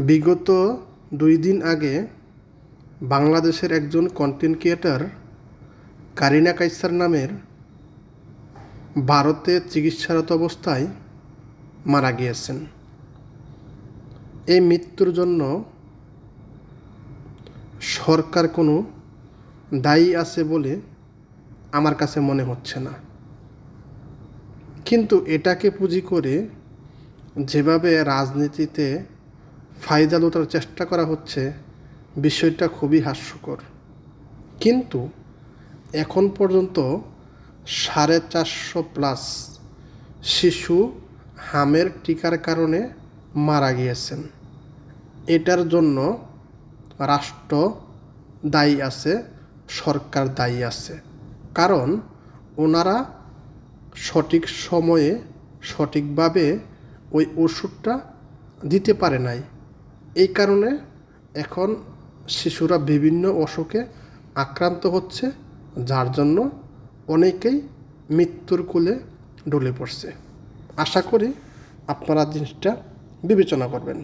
বিগত 2 দিন আগে বাংলাদেশের একজন কন্টেন্ট ক্রিয়েটর কারিনা কায়সার নামের ভারতে চিকিৎসারত অবস্থায় মারা গিয়েছেন। এই মৃত্যুর জন্য সরকার কোনো দায়ী আছে বলে আমার কাছে মনে হচ্ছে না, কিন্তু এটাকে পুঁজি করে যেভাবে রাজনীতিতে ফায়দা লুটার চেষ্টা করা হচ্ছে, বিষয়টা খুবই হাস্যকর। কিন্তু এখন পর্যন্ত 450+ শিশু হামের টিকার কারণে মারা গিয়েছেন। এটার জন্য রাষ্ট্র দায়ী আছে, সরকার দায়ী আছে, কারণ ওনারা সঠিক সময়ে সঠিকভাবে ওই ওষুধটা দিতে পারে নাই। এই কারণে এখন শিশুরা বিভিন্ন অসুখে আক্রান্ত হচ্ছে, যার জন্য অনেকেই মৃত্যুর কোলে ঢলে পড়ছে। আশা করি আপনারা জিনিসটা বিবেচনা করবেন।